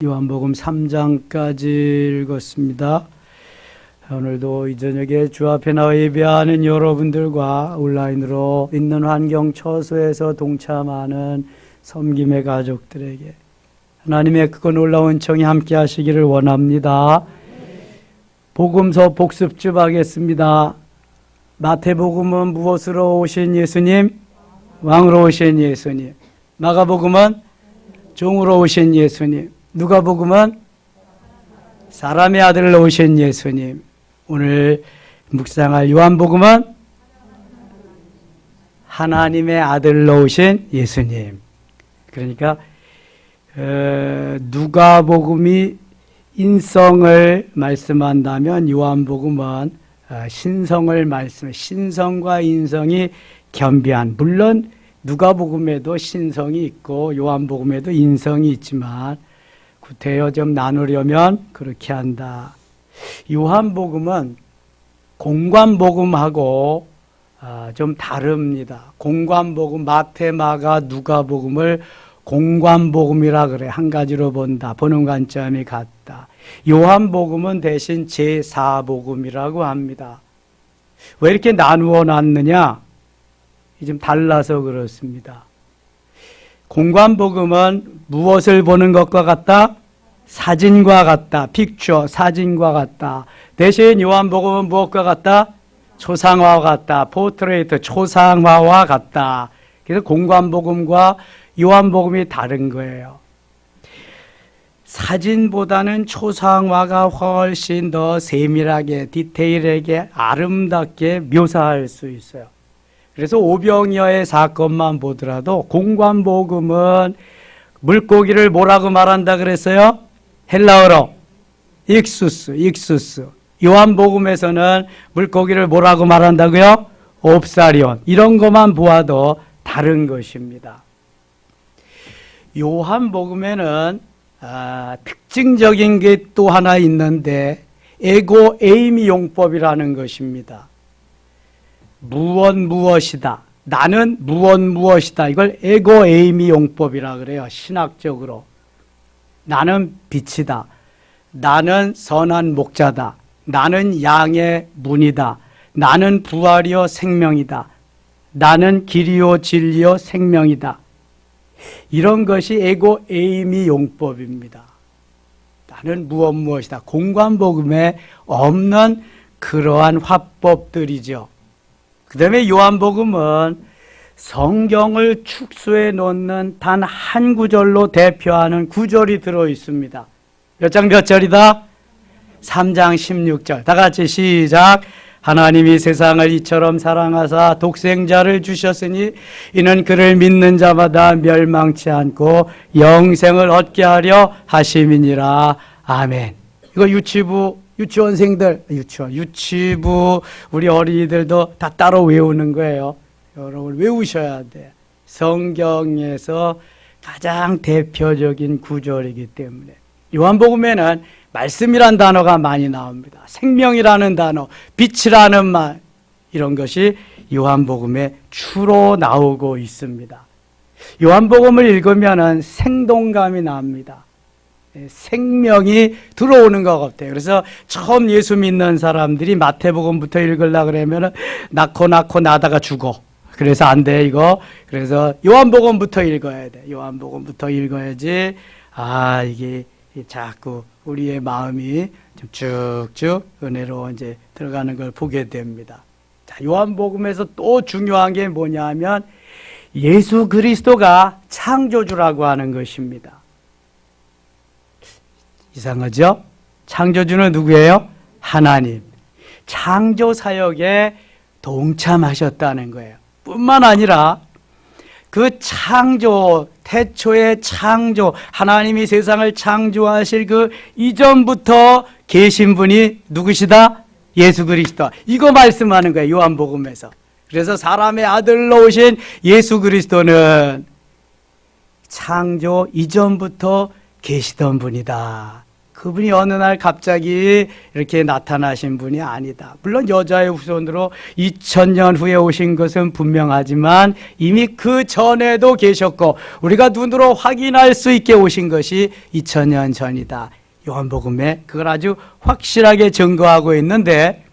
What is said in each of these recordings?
요한복음 3장까지 읽었습니다. 오늘도 이 저녁에 주 앞에 나와 예배하는 여러분들과 온라인으로 있는 환경 처소에서 동참하는 섬김의 가족들에게 하나님의 크고 놀라운 청이 함께 하시기를 원합니다. 복음서 복습 좀 하겠습니다. 마태복음은 무엇으로 오신 예수님? 왕으로 오신 예수님. 마가복음은 종으로 오신 예수님. 누가복음은 사람의 아들로 오신 예수님. 오늘 묵상할 요한복음은 하나님의 아들로 오신 예수님. 그러니까 누가복음이 인성을 말씀한다면 요한복음은 신성을 말씀해. 신성과 인성이 겸비한, 물론 누가복음에도 신성이 있고 요한복음에도 인성이 있지만 구태여 좀 나누려면 그렇게 한다. 요한복음은 공관복음하고 좀 다릅니다. 공관복음, 마태, 마가, 누가복음을 공관복음이라 그래. 한 가지로 본다. 보는 관점이 같다. 요한복음은 대신 제4복음이라고 합니다. 왜 이렇게 나누어 놨느냐? 좀 달라서 그렇습니다. 공관복음은 무엇을 보는 것과 같다? 사진과 같다. 픽처, 사진과 같다. 대신 요한복음은 무엇과 같다? 초상화와 같다. 포트레이트, 초상화와 같다. 그래서 공관복음과 요한복음이 다른 거예요. 사진보다는 초상화가 훨씬 더 세밀하게, 디테일하게, 아름답게 묘사할 수 있어요. 그래서 오병이어의 사건만 보더라도 공관복음은 물고기를 뭐라고 말한다 그랬어요? 헬라어로 익수스. 요한복음에서는 물고기를 뭐라고 말한다고요? 옵사리온. 이런 것만 보아도 다른 것입니다. 요한복음에는 특징적인 게 또 하나 있는데 에고 에이미 용법이라는 것입니다. 무엇이다. 나는 무엇이다. 이걸 에고 에이미 용법이라 그래요. 신학적으로. 나는 빛이다. 나는 선한 목자다. 나는 양의 문이다. 나는 부활이요 생명이다. 나는 길이요 진리요 생명이다. 이런 것이 에고 에이미 용법입니다. 나는 무엇이다. 공관복음에 없는 그러한 화법들이죠. 그 다음에 요한복음은 성경을 축소해 놓는 단 한 구절로 대표하는 구절이 들어 있습니다. 몇 장 몇 절이다? 3장 16절. 다 같이 시작. 하나님이 세상을 이처럼 사랑하사 독생자를 주셨으니 이는 그를 믿는 자마다 멸망치 않고 영생을 얻게 하려 하심이니라. 아멘. 이거 유치원생들, 유치부, 우리 어린이들도 다 따로 외우는 거예요. 여러분 외우셔야 돼. 성경에서 가장 대표적인 구절이기 때문에. 요한복음에는 말씀이란 단어가 많이 나옵니다. 생명이라는 단어, 빛이라는 말, 이런 것이 요한복음에 주로 나오고 있습니다. 요한복음을 읽으면 생동감이 납니다. 생명이 들어오는 것 같아요. 그래서 처음 예수 믿는 사람들이 마태복음부터 읽으려고 그러면 낳고 나다가 죽어. 그래서 안 돼, 이거. 그래서 요한복음부터 읽어야 돼. 요한복음부터 읽어야지. 이게 자꾸 우리의 마음이 좀 쭉쭉 은혜로 이제 들어가는 걸 보게 됩니다. 자, 요한복음에서 또 중요한 게 뭐냐 하면 예수 그리스도가 창조주라고 하는 것입니다. 이상하죠? 창조주는 누구예요? 하나님. 창조 사역에 동참하셨다는 거예요. 뿐만 아니라 그 창조, 태초의 창조, 하나님이 세상을 창조하실 그 이전부터 계신 분이 누구시다? 예수 그리스도. 이거 말씀하는 거예요, 요한복음에서. 그래서 사람의 아들로 오신 예수 그리스도는 창조 이전부터 계시던 분이다. 그분이 어느 날 갑자기 이렇게 나타나신 분이 아니다. 물론 여자의 후손으로 2000년 후에 오신 것은 분명하지만 이미 그 전에도 계셨고 우리가 눈으로 확인할 수 있게 오신 것이 2000년 전이다. 요한복음에 그걸 아주 확실하게 증거하고 있는데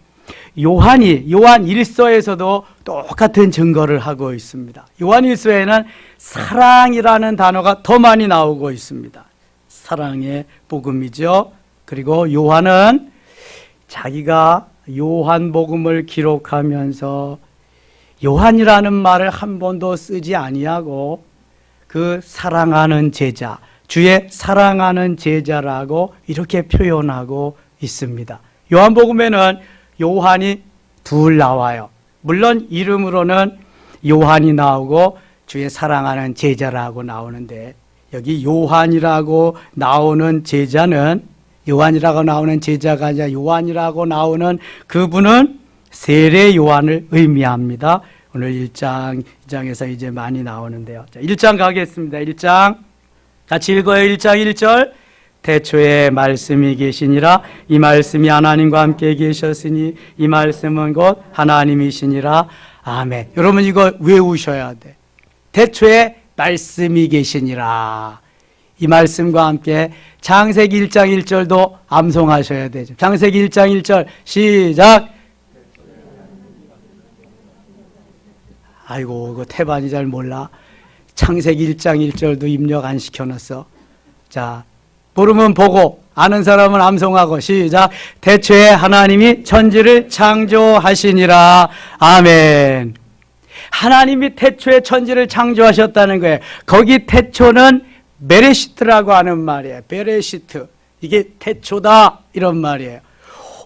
요한 1서에서도 똑같은 증거를 하고 있습니다. 요한 1서에는 사랑이라는 단어가 더 많이 나오고 있습니다. 사랑의 복음이죠. 그리고 요한은 자기가 요한복음을 기록하면서 요한이라는 말을 한 번도 쓰지 아니하고 그 사랑하는 제자, 주의 사랑하는 제자라고 이렇게 표현하고 있습니다. 요한복음에는 요한이 둘 나와요. 물론 이름으로는 요한이 나오고 주의 사랑하는 제자라고 나오는데 여기 요한이라고 나오는 제자는 요한이라고 나오는 제자가 아니라 요한이라고 나오는 그분은 세례 요한을 의미합니다. 오늘 1장, 2장에서 이제 많이 나오는데요. 자, 1장 가겠습니다. 1장 같이 읽어요. 1장 1절 태초에 말씀이 계시니라 이 말씀이 하나님과 함께 계셨으니 이 말씀은 곧 하나님이시니라. 아멘. 여러분 이거 외우셔야 돼. 태초에 말씀이 계시니라. 이 말씀과 함께 창세기 1장 1절도 암송하셔야 되죠. 창세기 1장 1절 시작. 아이고 이거 태반이 잘 몰라. 창세기 1장 1절도 입력 안 시켜놨어. 자, 모르면 보고 아는 사람은 암송하고 시작. 태초에 하나님이 천지를 창조하시니라. 아멘. 하나님이 태초에 천지를 창조하셨다는 거예요. 거기 태초는 베레시트라고 하는 말이에요. 베레시트. 이게 태초다 이런 말이에요.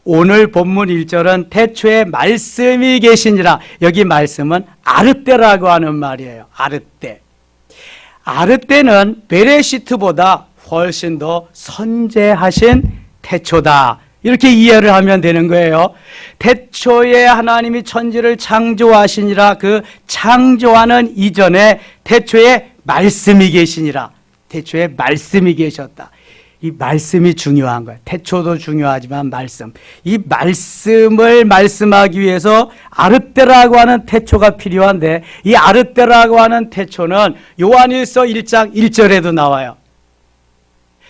오늘 본문 1절은 태초에 말씀이 계시니라. 여기 말씀은 아르떼라고 하는 말이에요. 아르떼. 아르떼는 베레시트보다 훨씬 더 선재하신 태초다. 이렇게 이해를 하면 되는 거예요. 태초에 하나님이 천지를 창조하시니라. 그 창조하는 이전에 태초에 말씀이 계시니라. 태초에 말씀이 계셨다. 이 말씀이 중요한 거예요. 태초도 중요하지만 말씀. 이 말씀을 말씀하기 위해서 아르떼라고 하는 태초가 필요한데 이 아르떼라고 하는 태초는 요한일서 1장 1절에도 나와요.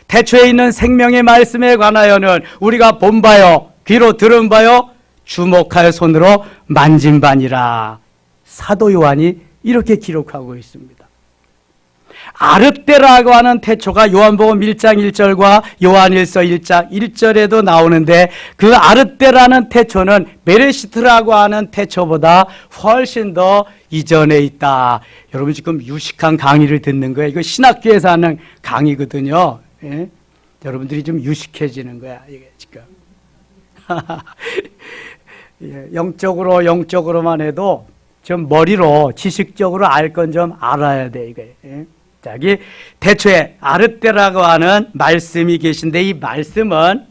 태초에 있는 생명의 말씀에 관하여는 우리가 본 바요, 귀로 들은 바요, 주목하여 손으로 만진 바니라. 사도 요한이 이렇게 기록하고 있습니다. 아르떼라고 하는 태초가 요한복음 1장 1절과 요한일서 1장 1절에도 나오는데 그 아르떼라는 태초는 베레시트라고 하는 태초보다 훨씬 더 이전에 있다. 여러분 지금 유식한 강의를 듣는 거예요. 이거 신학교에서 하는 강의거든요. 예? 여러분들이 좀 유식해지는 거야 이게 지금. 예, 영적으로만 해도 좀 머리로 지식적으로 알 건 좀 알아야 돼 이게. 예? 자, 여기 태초에 아르떼라고 하는 말씀이 계신데 이 말씀은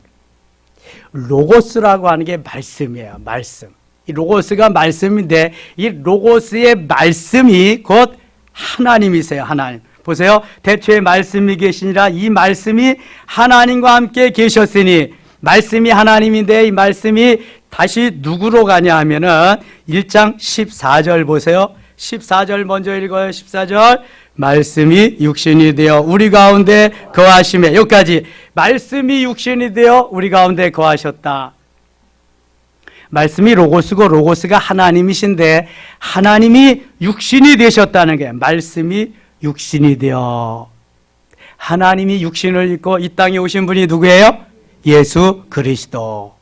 로고스라고 하는 게 말씀이에요. 말씀. 이 로고스가 말씀인데 이 로고스의 말씀이 곧 하나님이세요. 하나님. 보세요. 태초에 말씀이 계시니라. 이 말씀이 하나님과 함께 계셨으니 말씀이 하나님인데 이 말씀이 다시 누구로 가냐 하면은 1장 14절 보세요. 14절 먼저 읽어요. 14절 말씀이 육신이 되어 우리 가운데 거하심에 여기까지 말씀이 육신이 되어 우리 가운데 거하셨다. 말씀이 로고스고 로고스가 하나님이신데 하나님이 육신이 되셨다는 게 말씀이 육신이 되어 하나님이 육신을 입고 이 땅에 오신 분이 누구예요? 예수 그리스도.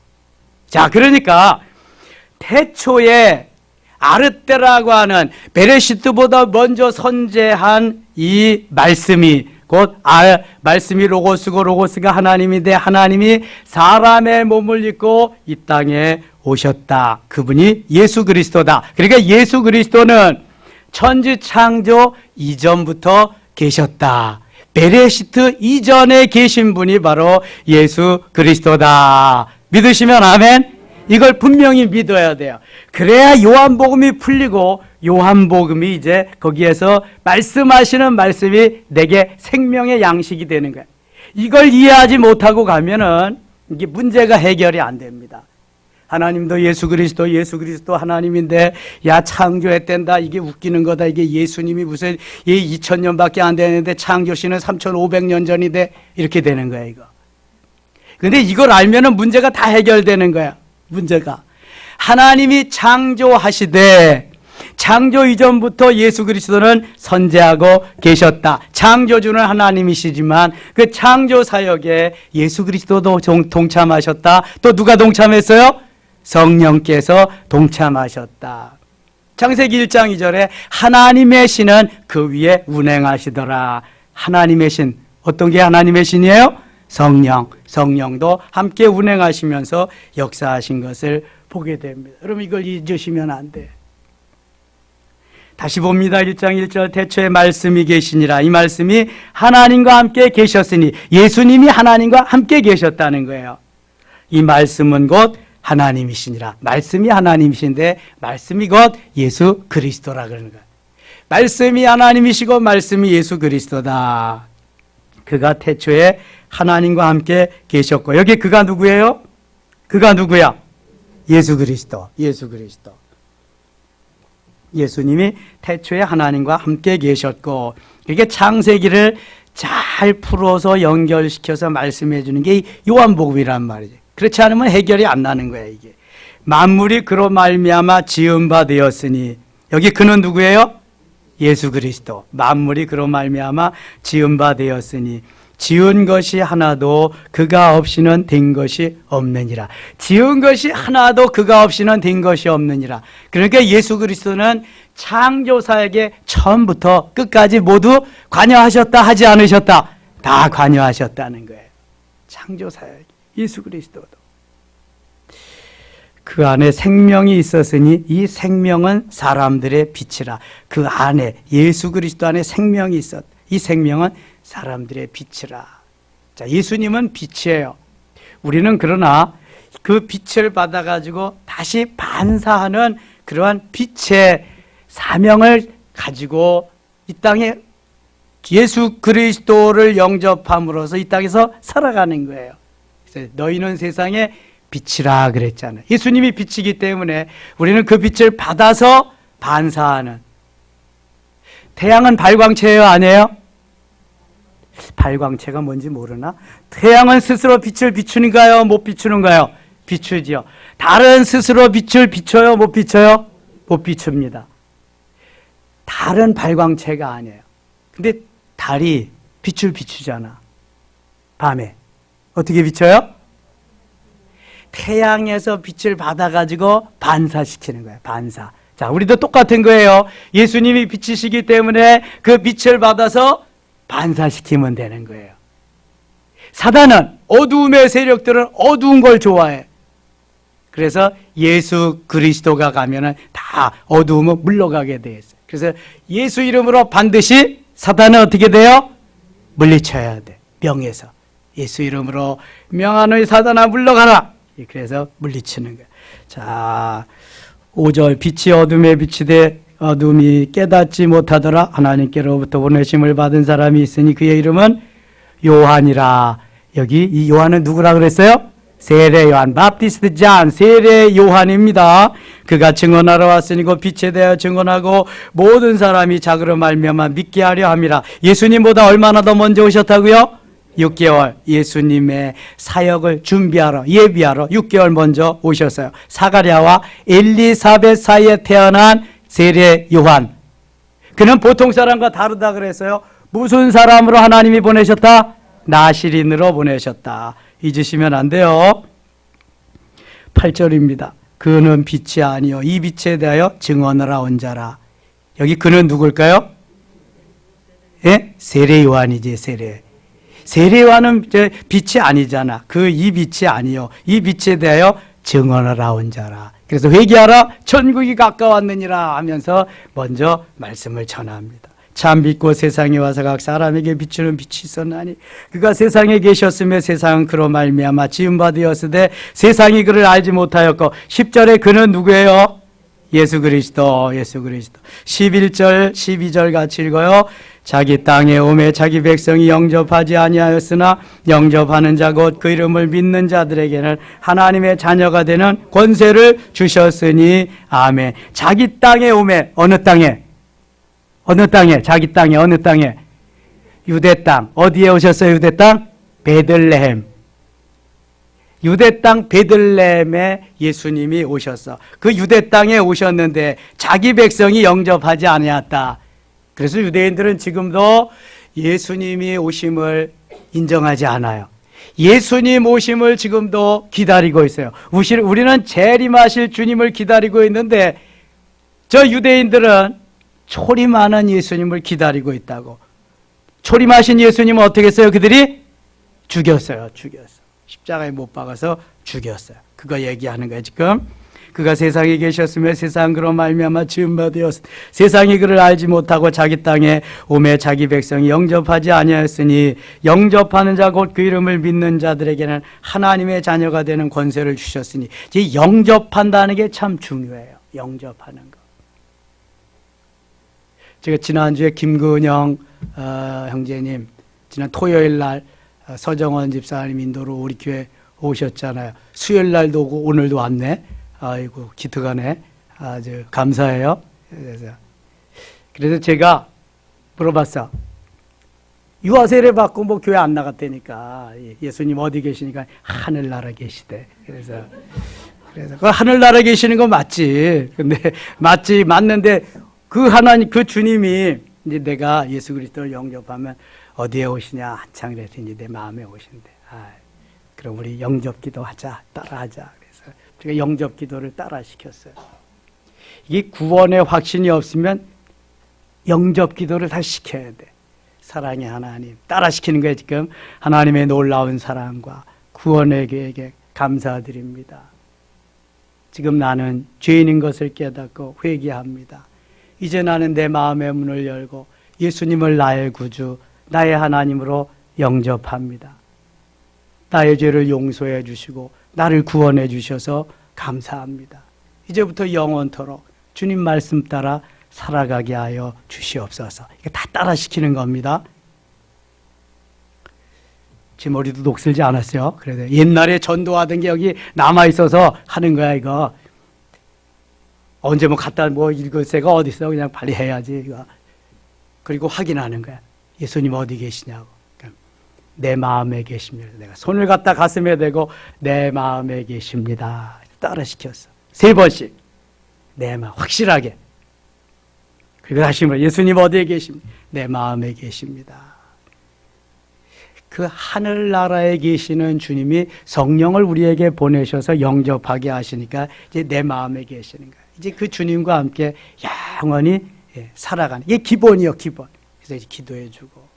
자, 그러니까 태초에 아르떼라고 하는 베레시트보다 먼저 선재한 이 말씀이 곧 말씀이 로고스고 로고스가 하나님인데 하나님이 사람의 몸을 입고 이 땅에 오셨다. 그분이 예수 그리스도다. 그러니까 예수 그리스도는 천지 창조 이전부터 계셨다. 베레시트 이전에 계신 분이 바로 예수 그리스도다. 믿으시면 아멘? 이걸 분명히 믿어야 돼요. 그래야 요한복음이 풀리고 요한복음이 이제 거기에서 말씀하시는 말씀이 내게 생명의 양식이 되는 거예요. 이걸 이해하지 못하고 가면은 이게 문제가 해결이 안 됩니다. 하나님도 예수 그리스도 하나님인데 야 창조했댄다 이게 웃기는 거다. 이게 예수님이 무슨 2000년밖에 안 되는데 창조시는 3500년 전인데 이렇게 되는 거야 이거. 근데 이걸 알면은 문제가 다 해결되는 거야. 문제가 하나님이 창조하시되 창조 이전부터 예수 그리스도는 선재하고 계셨다. 창조주는 하나님이시지만 그 창조 사역에 예수 그리스도도 동참하셨다. 또 누가 동참했어요? 성령께서 동참하셨다. 창세기 1장 2절에 하나님의 신은 그 위에 운행하시더라. 하나님의 신, 어떤 게 하나님의 신이에요? 성령도 함께 운행하시면서 역사하신 것을 보게 됩니다. 여러분 이걸 잊으시면 안 돼. 다시 봅니다. 1장 1절 태초에 말씀이 계시니라. 이 말씀이 하나님과 함께 계셨으니 예수님이 하나님과 함께 계셨다는 거예요. 이 말씀은 곧 하나님이시니라. 말씀이 하나님이신데 말씀이 곧 예수 그리스도라 그러는 거예요. 말씀이 하나님이시고 말씀이 예수 그리스도다. 그가 태초에 하나님과 함께 계셨고 여기 그가 누구예요? 그가 누구야? 예수 그리스도. 예수님이 태초에 하나님과 함께 계셨고 이게 창세기를 잘 풀어서 연결시켜서 말씀해 주는 게 요한복음이란 말이죠. 그렇지 않으면 해결이 안 나는 거예요. 이게 만물이 그로 말미암아 지은 바 되었으니 여기 그는 누구예요? 예수 그리스도. 만물이 그로 말미암아 지은 바 되었으니 지은 것이 하나도 그가 없이는 된 것이 없느니라. 지은 것이 하나도 그가 없이는 된 것이 없느니라. 그러니까 예수 그리스도는 창조사에게 처음부터 끝까지 모두 관여하셨다 하지 않으셨다? 다 관여하셨다는 거예요. 창조사에게 예수 그리스도도. 그 안에 생명이 있었으니 이 생명은 사람들의 빛이라. 그 안에 예수 그리스도 안에 생명이 있었다. 이 생명은 사람들의 빛이라. 자, 예수님은 빛이에요. 우리는 그러나 그 빛을 받아가지고 다시 반사하는 그러한 빛의 사명을 가지고 이 땅에 예수 그리스도를 영접함으로써 이 땅에서 살아가는 거예요. 그래서 너희는 세상의 빛이라 그랬잖아요. 예수님이 빛이기 때문에 우리는 그 빛을 받아서 반사하는. 태양은 발광체예요, 아니에요? 발광체가 뭔지 모르나? 태양은 스스로 빛을 비추는가요? 못 비추는가요? 비추지요. 달은 스스로 빛을 비춰요? 못 비춰요? 못 비춥니다. 달은 발광체가 아니에요. 근데 달이 빛을 비추잖아. 밤에. 어떻게 비춰요? 태양에서 빛을 받아가지고 반사시키는 거예요. 반사. 자, 우리도 똑같은 거예요. 예수님이 빛이시기 때문에 그 빛을 받아서 반사시키면 되는 거예요. 사단은 어두움의 세력들은 어두운 걸 좋아해. 그래서 예수 그리스도가 가면은 다 어두움은 물러가게 돼 있어요. 그래서 예수 이름으로 반드시 사단은 어떻게 돼요? 물리쳐야 돼. 명에서. 예수 이름으로 명하노니 사단아 물러가라. 그래서 물리치는 거예요. 자, 5절 빛이 어둠에 비치되 어둠이 깨닫지 못하더라. 하나님께로부터 보내심을 받은 사람이 있으니 그의 이름은 요한이라. 여기 이 요한은 누구라 그랬어요? 세례 요한, 바프티스트 잔, 세례 요한입니다. 그가 증언하러 왔으니 그 빛에 대하여 증언하고 모든 사람이 자그로 말미암아 믿게 하려 함이라. 예수님보다 얼마나 더 먼저 오셨다고요? 6개월 예수님의 사역을 준비하러 예비하러 6개월 먼저 오셨어요. 사가랴와 엘리사벳 사이에 태어난 세례 요한. 그는 보통 사람과 다르다 그랬어요. 무슨 사람으로 하나님이 보내셨다? 나시린으로 보내셨다. 잊으시면 안 돼요. 8절입니다. 그는 빛이 아니요 이 빛에 대하여 증언하라 온 자라. 여기 그는 누굴까요? 예? 세례 요한이지. 세례 요한은 빛이 아니잖아. 그 이 빛이 아니요 이 빛에 대하여 증언하라 온 자라. 그래서 회개하라 천국이 가까웠느니라 하면서 먼저 말씀을 전합니다. 참 빛고 세상에 와서 각 사람에게 비추는 빛이 있었나니 그가 세상에 계셨으며 세상은 그로 말미암아 지은 바 되었으되 세상이 그를 알지 못하였고 10절에 그는 누구예요? 예수 그리스도, 예수 그리스도. 11절, 12절 같이 읽어요. 자기 땅에 오매 자기 백성이 영접하지 아니하였으나 영접하는 자 곧 그 이름을 믿는 자들에게는 하나님의 자녀가 되는 권세를 주셨으니 아멘. 자기 땅에 오매, 어느 땅에? 어느 땅에? 자기 땅에, 어느 땅에? 유대 땅. 어디에 오셨어요, 유대 땅? 베들레헴. 유대 땅 베들레헴에 예수님이 오셨어. 그 유대 땅에 오셨는데 자기 백성이 영접하지 아니었다. 그래서 유대인들은 지금도 예수님이 오심을 인정하지 않아요. 예수님 오심을 지금도 기다리고 있어요. 우리는 재림하실 주님을 기다리고 있는데 저 유대인들은 초림하는 예수님을 기다리고 있다고. 초림하신 예수님은 어떻게 했어요? 그들이 죽였어요. 십자가에 못 박아서 죽였어요. 그거 얘기하는 거예요 지금. 그가 세상에 계셨으며 세상 그로 말미암아 지은 바 되었으니 세상이 그를 알지 못하고 자기 땅에 오매 자기 백성이 영접하지 아니하였으니 영접하는 자 곧 그 이름을 믿는 자들에게는 하나님의 자녀가 되는 권세를 주셨으니. 이제 영접한다는 게 참 중요해요. 영접하는 거. 제가 지난주에 김근영 형제님 지난 토요일 날 서정원 집사님 인도로 우리 교회 오셨잖아요. 수요일 날도 오고 오늘도 왔네. 아이고 기특하네. 아주 감사해요. 그래서 제가 물어봤어. 유아 세례 받고 뭐 교회 안 나갔다니까. 예수님 어디 계시니까 하늘나라 계시대. 그래서 그 하늘나라 계시는 거 맞지. 근데 맞는데 그 하나님 그 주님이 이제 내가 예수 그리스도를 영접하면 어디에 오시냐 한창 그랬더니 내 마음에 오신대. 그럼 우리 영접기도 하자, 따라하자. 그래서 제가 영접기도를 따라 시켰어요. 이게 구원의 확신이 없으면 영접기도를 다 시켜야 돼. 사랑의 하나님 따라 시키는 거예요 지금. 하나님의 놀라운 사랑과 구원의 계획에 감사드립니다. 지금 나는 죄인인 것을 깨닫고 회개합니다. 이제 나는 내 마음의 문을 열고 예수님을 나의 구주, 나의 하나님으로 영접합니다. 나의 죄를 용서해 주시고 나를 구원해 주셔서 감사합니다. 이제부터 영원토록 주님 말씀 따라 살아가게 하여 주시옵소서. 이게 다 따라 시키는 겁니다. 제 머리도 녹슬지 않았어요. 그래서 옛날에 전도하던 게 여기 남아있어서 하는 거야 이거. 언제 뭐 갖다 뭐 읽을 새가 어디 있어. 그냥 빨리 해야지 이거. 그리고 확인하는 거야. 예수님 어디 계시냐고. 내 마음에 계십니다. 내가 손을 갖다 가슴에 대고 내 마음에 계십니다. 따라 시켰어. 3번씩. 내 마음 확실하게. 그리고 다시 말해 예수님 어디에 계십니까? 내 마음에 계십니다. 그 하늘나라에 계시는 주님이 성령을 우리에게 보내셔서 영접하게 하시니까 이제 내 마음에 계시는 거예요. 이제 그 주님과 함께 영원히 살아가는 이게 기본이요, 기본. 그래서 이제 기도해 주고.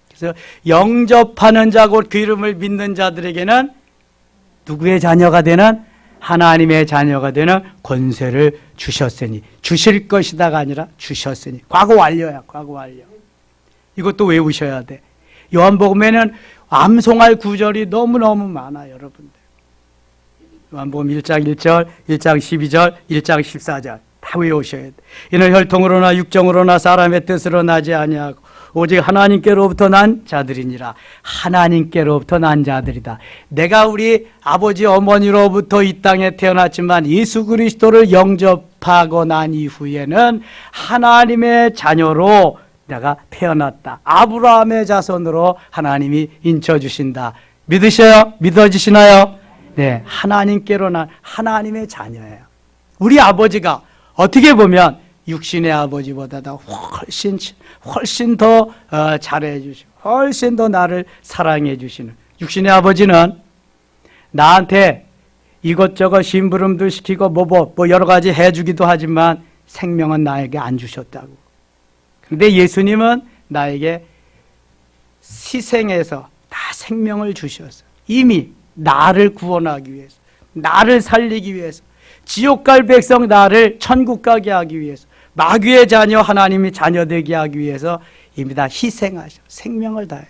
그래서 영접하는 자 곧 그 이름을 믿는 자들에게는 누구의 자녀가 되는? 하나님의 자녀가 되는 권세를 주셨으니. 주실 것이다가 아니라 주셨으니. 과거 완료야, 과거 완료. 이것도 외우셔야 돼. 요한복음에는 암송할 구절이 너무너무 많아, 여러분들. 요한복음 1장 1절, 1장 12절, 1장 14절 다 외우셔야 돼. 이는 혈통으로나 육정으로나 사람의 뜻으로 나지 아니하고 오직 하나님께로부터 난 자들이니라. 하나님께로부터 난 자들이다. 내가 우리 아버지 어머니로부터 이 땅에 태어났지만 예수 그리스도를 영접하고 난 이후에는 하나님의 자녀로 내가 태어났다. 아브라함의 자손으로 하나님이 인쳐주신다. 믿으셔요? 믿어지시나요? 네, 하나님께로 난 하나님의 자녀예요. 우리 아버지가 어떻게 보면 육신의 아버지보다 훨씬 더 잘해 주시고 훨씬 더 나를 사랑해 주시는 육신의 아버지는 나한테 이것저것 심부름도 시키고 뭐 여러 가지 해주기도 하지만 생명은 나에게 안 주셨다고. 그런데 예수님은 나에게 희생해서 다 생명을 주셨어요. 이미 나를 구원하기 위해서, 나를 살리기 위해서, 지옥 갈 백성 나를 천국 가게 하기 위해서, 마귀의 자녀 하나님이 자녀 되게 하기 위해서 이미 다 희생하셔. 생명을 다해서.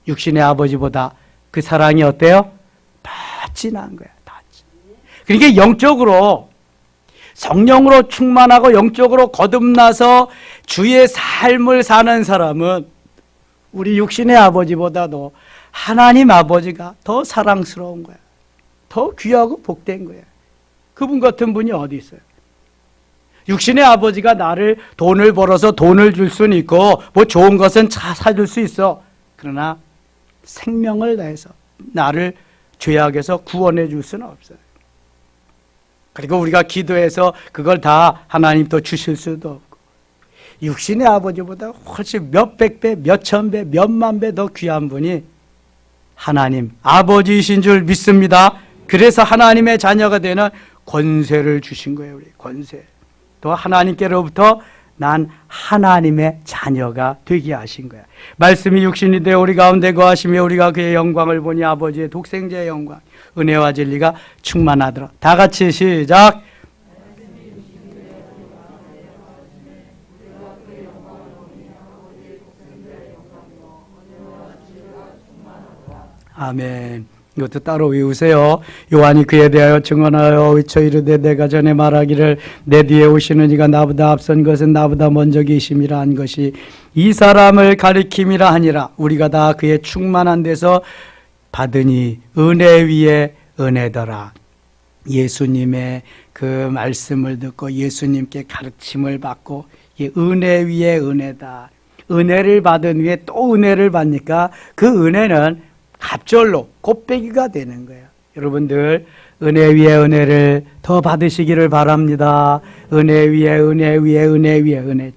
육신의 아버지보다 그 사랑이 어때요? 더 진한 거야. 더 진. 그러니까 영적으로 성령으로 충만하고 영적으로 거듭나서 주의 삶을 사는 사람은 우리 육신의 아버지보다도 하나님 아버지가 더 사랑스러운 거야. 더 귀하고 복된 거야. 그분 같은 분이 어디 있어요? 육신의 아버지가 나를 돈을 벌어서 돈을 줄 수는 있고 뭐 좋은 것은 사줄 수 있어. 그러나 생명을 다해서 나를 죄악에서 구원해 줄 수는 없어요. 그리고 우리가 기도해서 그걸 다 하나님 또 주실 수도 없고 육신의 아버지보다 훨씬 몇백 배, 몇천 배, 몇만 배 더 귀한 분이 하나님 아버지이신 줄 믿습니다. 그래서 하나님의 자녀가 되는 권세를 주신 거예요. 우리 권세. 또 하나님께로부터 난 하나님의 자녀가 되게 하신 거야. 말씀이 육신이 되어 우리 가운데 거하시며 우리가 그의 영광을 보니 아버지의 독생자의 영광 은혜와 진리가 충만하더라. 다 같이 시작. 아멘. 이것도 따로 외우세요. 요한이 그에 대하여 증언하여 외쳐 이르되 내가 전에 말하기를 내 뒤에 오시는 이가 나보다 앞선 것은 나보다 먼저 계심이라 한 것이 이 사람을 가리킴이라 하니라. 우리가 다 그의 충만한 데서 받으니 은혜 위에 은혜더라. 예수님의 그 말씀을 듣고 예수님께 가르침을 받고 은혜 위에 은혜다. 은혜를 받은 후에 또 은혜를 받으니까 그 은혜는 갑절로 곱빼기가 되는 거예요. 여러분들 은혜 위에 은혜를 더 받으시기를 바랍니다. 은혜 위에 은혜 위에 은혜 위에 은혜.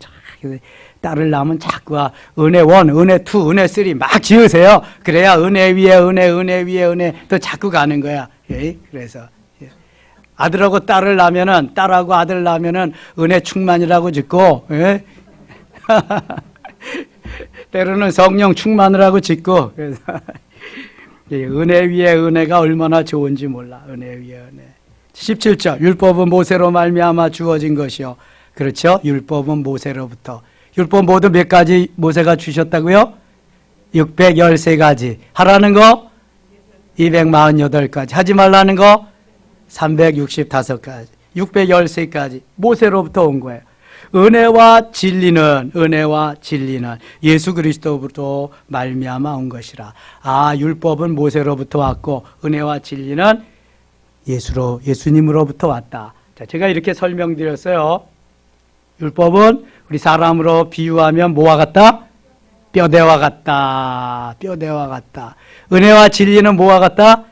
딸을 낳으면 자꾸 은혜 1, 은혜 2, 은혜 3 막 지으세요. 그래야 은혜 위에 은혜, 은혜 위에 은혜 또 자꾸 가는 거야. 예? 그래서 아들하고 딸을 낳으면은 딸하고 아들 낳으면은 은혜 충만이라고 짓고, 예? 때로는 성령 충만이라고 짓고. 그래서 은혜 위에 은혜가 얼마나 좋은지 몰라. 은혜 위에 은혜. 17절 율법은 모세로 말미암아 주어진 것이요. 그렇죠? 율법은 모세로부터. 율법 모두 몇 가지 모세가 주셨다고요? 613가지. 하라는 거 248가지. 하지 말라는 거 365가지. 613가지. 모세로부터 온 거예요. 은혜와 진리는 예수 그리스도로부터 말미암아 온 것이라. 아, 율법은 모세로부터 왔고 은혜와 진리는 예수님으로부터 왔다. 자, 제가 이렇게 설명드렸어요. 율법은 우리 사람으로 비유하면 뭐와 같다? 뼈대와 같다. 뼈대와 같다. 은혜와 진리는 뭐와 같다?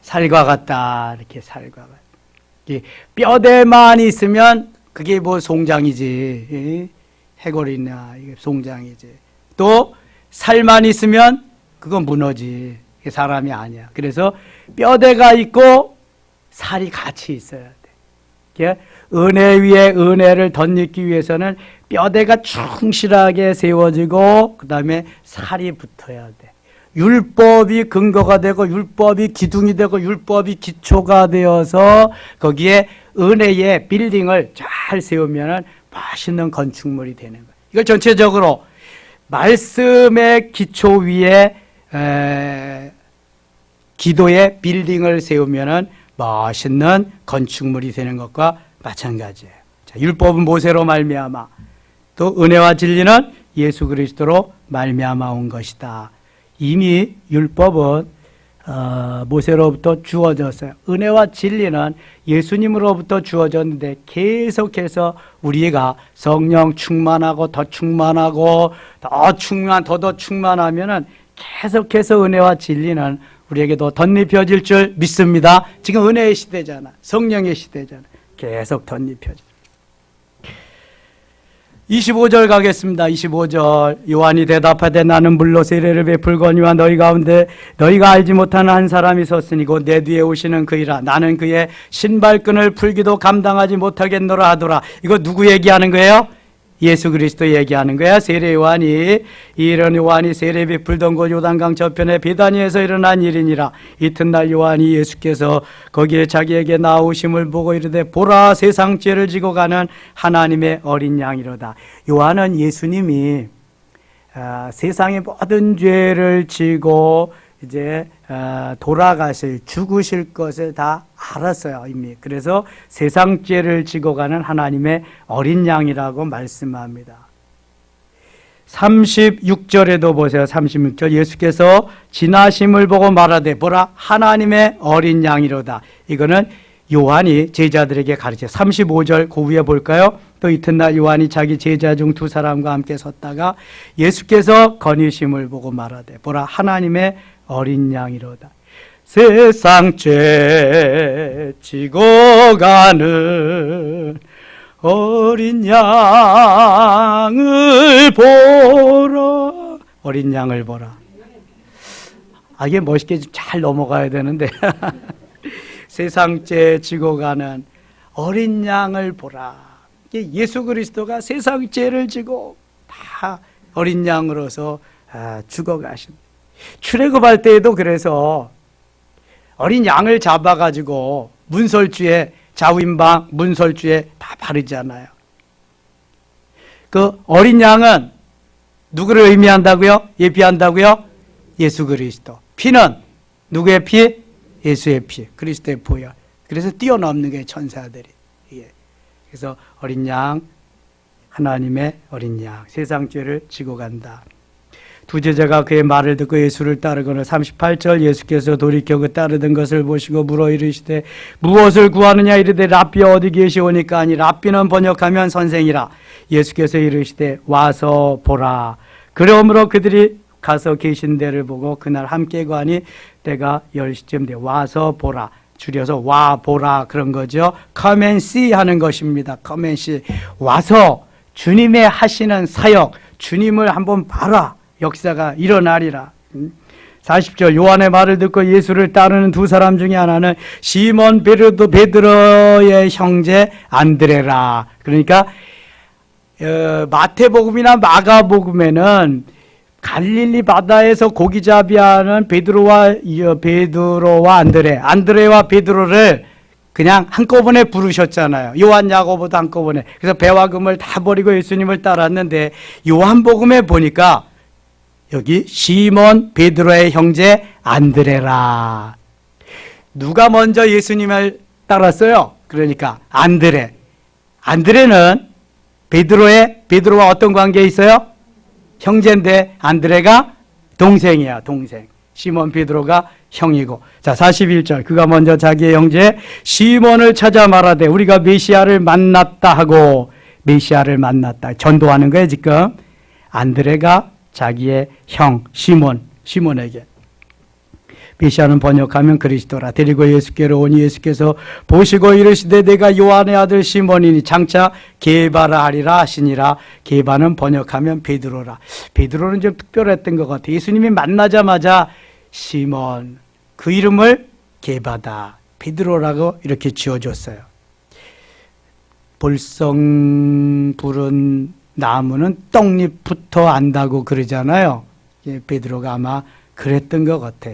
살과 같다. 이렇게 살과 같다. 뼈대만 있으면 그게 뭐 송장이지. 해골이나 이게 송장이지. 또 살만 있으면 그건 문어지. 그게 사람이 아니야. 그래서 뼈대가 있고 살이 같이 있어야 돼. 은혜 위에 은혜를 덧입기 위해서는 뼈대가 충실하게 세워지고 그 다음에 살이 붙어야 돼. 율법이 근거가 되고 율법이 기둥이 되고 율법이 기초가 되어서 거기에 은혜의 빌딩을 잘 세우면 맛있는 건축물이 되는 거예요. 이걸 전체적으로 말씀의 기초 위에 기도의 빌딩을 세우면 멋있는 건축물이 되는 것과 마찬가지예요. 자, 율법은 모세로 말미암아 또 은혜와 진리는 예수 그리스도로 말미암아 온 것이다. 이미 율법은 모세로부터 주어졌어요. 은혜와 진리는 예수님으로부터 주어졌는데 계속해서 우리가 성령 충만하고 더 충만하고 더 충만하면은 계속해서 은혜와 진리는 우리에게도 덧입혀질 줄 믿습니다. 지금 은혜의 시대잖아. 성령의 시대잖아. 계속 덧입혀져. 25절 가겠습니다. 25절 요한이 대답하되 나는 물로 세례를 베풀거니와 너희 가운데 너희가 알지 못하는 한 사람이 섰으니 곧 내 뒤에 오시는 그이라. 나는 그의 신발끈을 풀기도 감당하지 못하겠노라 하더라. 이거 누구 얘기하는 거예요? 예수 그리스도 얘기하는 거야. 세례 요한이 이런 요한이 세례 베풀던 곳 요단강 저편에 베다니에서 일어난 일이니라. 이튿날 요한이 예수께서 거기에 자기에게 나오심을 보고 이르되 보라 세상 죄를 지고 가는 하나님의 어린 양이로다. 요한은 예수님이 세상의 모든 죄를 지고 이제 돌아가실 죽으실 것을 다 알았어요, 이미. 그래서 세상 죄를 지고 가는 하나님의 어린 양이라고 말씀합니다. 36절에도 보세요. 36절 예수께서 지나심을 보고 말하되 보라 하나님의 어린 양이로다. 이거는 요한이 제자들에게 가르쳐. 35절 그 위에 볼까요? 또 이튿날 요한이 자기 제자 중 두 사람과 함께 섰다가 예수께서 건의심을 보고 말하되 보라 하나님의 어린 양이로다. 세상 죄 지고 가는 어린 양을 보라. 어린 양을 보라. 이게 멋있게 잘 넘어가야 되는데 세상 죄 지고 가는 어린 양을 보라. 예수 그리스도가 세상 죄를 지고 다 어린 양으로서 죽어가신. 출애굽할 때에도 그래서 어린 양을 잡아가지고 문설주에 자윈방 문설주에 다 바르잖아요. 그 어린 양은 누구를 의미한다고요? 예비한다고요? 예수 그리스도. 피는 누구의 피? 예수의 피, 그리스도의 보혈. 그래서 뛰어넘는 게 천사들이. 그래서 어린 양, 하나님의 어린 양, 세상 죄를 지고 간다. 두 제자가 그의 말을 듣고 예수를 따르거늘 38절 예수께서 돌이켜 그 따르던 것을 보시고 물어 이르시되 무엇을 구하느냐 이르되 랍비 어디 계시오니까 아니 랍비는 번역하면 선생이라. 예수께서 이르시되 와서 보라. 그러므로 그들이 가서 계신 데를 보고 그날 함께 가니 때가 10시쯤 돼. 와서 보라. 줄여서 와 보라 그런 거죠. Come and see 하는 것입니다. Come and see. 와서 주님의 하시는 사역, 주님을 한번 봐라. 역사가 일어나리라. 40절 요한의 말을 듣고 예수를 따르는 두 사람 중에 하나는 시몬 베드로의 형제 안드레라. 그러니까 마태복음이나 마가복음에는 갈릴리 바다에서 고기잡이하는 베드로와 안드레와 베드로를 그냥 한꺼번에 부르셨잖아요. 요한 야고보도 한꺼번에. 그래서 배와 금을 다 버리고 예수님을 따랐는데 요한복음에 보니까 여기 시몬 베드로의 형제 안드레라. 누가 먼저 예수님을 따랐어요? 그러니까 안드레. 안드레는 베드로와 어떤 관계에 있어요? 형제인데 안드레가 동생이야, 동생. 시몬 베드로가 형이고. 자, 41절. 그가 먼저 자기의 형제 시몬을 찾아 말하되 우리가 메시아를 만났다 하고 메시아를 만났다. 전도하는 거예요, 지금. 안드레가 자기의 형 시몬에게 메시아는 번역하면 그리스도라. 데리고 예수께로 오니 예수께서 보시고 이르시되 내가 요한의 아들 시몬이니 장차 게바라 하리라 하시니라. 게바는 번역하면 베드로라. 베드로는 좀 특별했던 것 같아요. 예수님이 만나자마자 시몬, 그 이름을 게바다, 베드로라고 이렇게 지어줬어요. 볼성 부른 나무는 떡잎부터 안다고 그러잖아요. 베드로가 아마 그랬던 것 같아.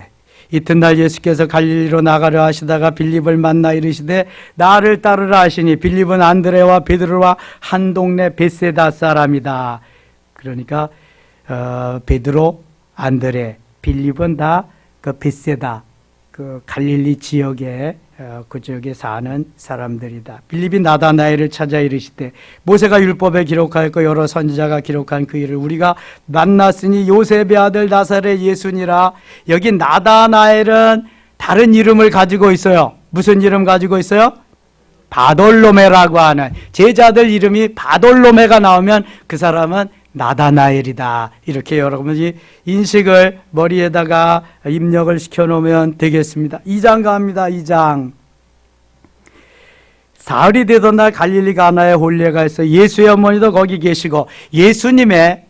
이튿날 예수께서 갈릴리로 나가려 하시다가 빌립을 만나 이르시되 나를 따르라 하시니 빌립은 안드레와 베드로와 한 동네 벳세다 사람이다. 그러니까 베드로, 안드레, 빌립은 다 그 벳세다, 그 갈릴리 지역에 그 지역에 사는 사람들이다. 빌립이 나다나엘을 찾아 이르시되 모세가 율법에 기록하였고 여러 선지자가 기록한 그 일을 우리가 만났으니 요셉의 아들 나사렛 예수니라. 여기 나다나엘은 다른 이름을 가지고 있어요. 무슨 이름 가지고 있어요? 바돌로메라고 하는, 제자들 이름이 바돌로메가 나오면 그 사람은 나다나엘이다. 이렇게 여러분이 인식을 머리에다가 입력을 시켜놓으면 되겠습니다. 2장 갑니다. 2장. 사흘이 되던 날 갈릴리 가나에 혼례가 있어 예수의 어머니도 거기 계시고 예수님의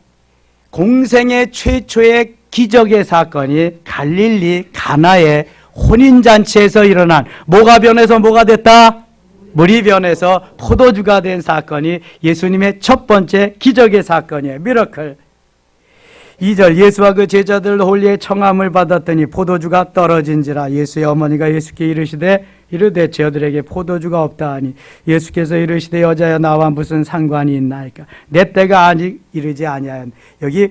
공생의 최초의 기적의 사건이 갈릴리 가나의 혼인잔치에서 일어난, 뭐가 변해서 뭐가 됐다? 물이 변해서 포도주가 된 사건이 예수님의 첫 번째 기적의 사건이에요. 미러클. 2절 예수와 그 제자들 홀리의 청함을 받았더니 포도주가 떨어진지라. 예수의 어머니가 예수께 이르시되 저들에게 포도주가 없다 하니 예수께서 이르시되 여자야 나와 무슨 상관이 있나이까. 내 때가 아직 이르지 아니하였. 여기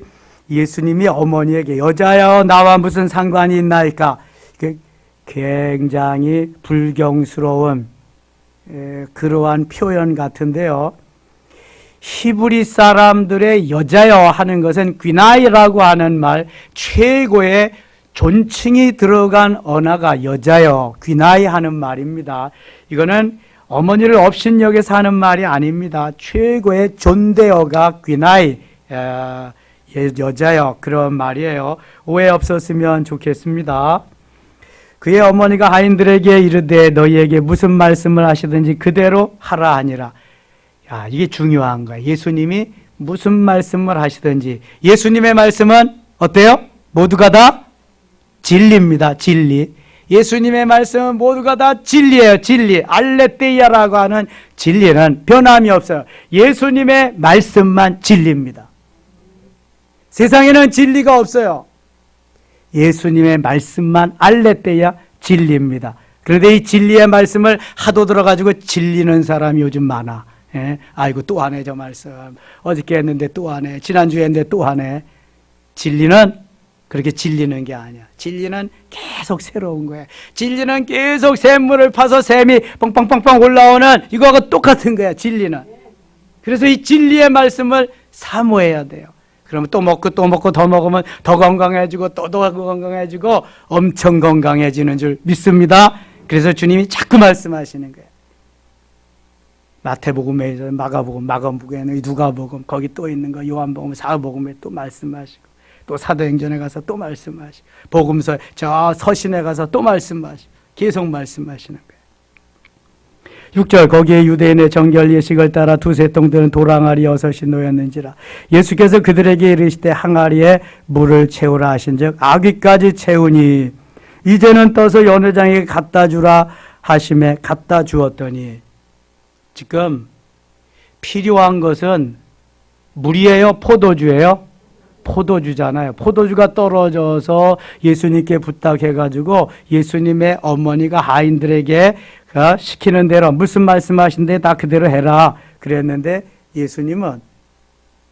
예수님이 어머니에게 여자야 나와 무슨 상관이 있나이까. 굉장히 불경스러운 그러한 표현 같은데요. 히브리 사람들의 여자여 하는 것은 귀나이라고 하는 말, 최고의 존칭이 들어간 언어가 여자여, 귀나이 하는 말입니다. 이거는 어머니를 업신여겨서 하는 말이 아닙니다. 최고의 존대어가 귀나이, 여자여, 그런 말이에요. 오해 없었으면 좋겠습니다. 그의 어머니가 하인들에게 이르되 너희에게 무슨 말씀을 하시든지 그대로 하라 하니라. 야, 이게 중요한 거야. 예수님이 무슨 말씀을 하시든지. 예수님의 말씀은 어때요? 모두가 다 진리입니다. 진리. 예수님의 말씀은 모두가 다 진리예요. 진리. 알레테이아라고 하는 진리는 변함이 없어요. 예수님의 말씀만 진리입니다. 세상에는 진리가 없어요. 예수님의 말씀만 알레테이아 진리입니다. 그런데 이 진리의 말씀을 하도 들어가지고 질리는 사람이 요즘 많아. 예? 아이고 또 하네 저 말씀. 어저께 했는데 또 하네. 지난주에 했는데 또 하네. 진리는 그렇게 질리는 게 아니야. 진리는 계속 새로운 거야. 진리는 계속 샘물을 파서 샘이 뻥뻥뻥뻥 올라오는 이거하고 똑같은 거야. 진리는. 그래서 이 진리의 말씀을 사모해야 돼요. 그러면 또 먹고 또 먹고 더 먹으면 더 건강해지고 또 건강해지고 엄청 건강해지는 줄 믿습니다. 그래서 주님이 자꾸 말씀하시는 거예요. 마태복음에 마가복음, 마가복음에 누가복음, 거기 또 있는 거 요한복음, 사복음에 또 말씀하시고, 또 사도행전에 가서 또 말씀하시고, 복음서 저 서신에 가서 또 말씀하시고, 계속 말씀하시는 거예요. 6절 거기에 유대인의 정결 예식을 따라 두세 통들은 돌항아리 6이 놓였는지라. 예수께서 그들에게 이르시되 항아리에 물을 채우라 하신즉 아귀까지 채우니 이제는 떠서 연회장에게 갖다 주라 하심에 갖다 주었더니. 지금 필요한 것은 물이에요? 포도주예요? 포도주잖아요. 포도주가 떨어져서 예수님께 부탁해가지고 예수님의 어머니가 하인들에게 시키는 대로 무슨 말씀하신데 다 그대로 해라 그랬는데 예수님은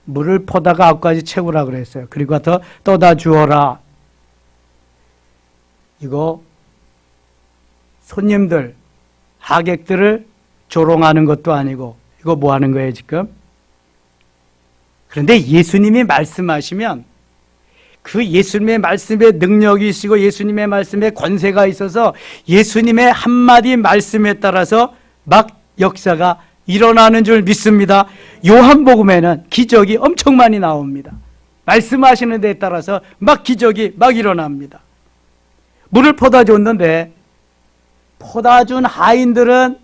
물을 퍼다가 앞까지 채우라 그랬어요. 그리고 더 떠다 주어라. 이거 손님들, 하객들을 조롱하는 것도 아니고 이거 뭐 하는 거예요 지금? 그런데 예수님이 말씀하시면 그 예수님의 말씀에 능력이 있으시고 예수님의 말씀에 권세가 있어서 예수님의 한마디 말씀에 따라서 막 역사가 일어나는 줄 믿습니다. 요한복음에는 기적이 엄청 많이 나옵니다. 말씀하시는 데에 따라서 막 기적이 막 일어납니다. 물을 퍼다 줬는데 퍼다 준 하인들은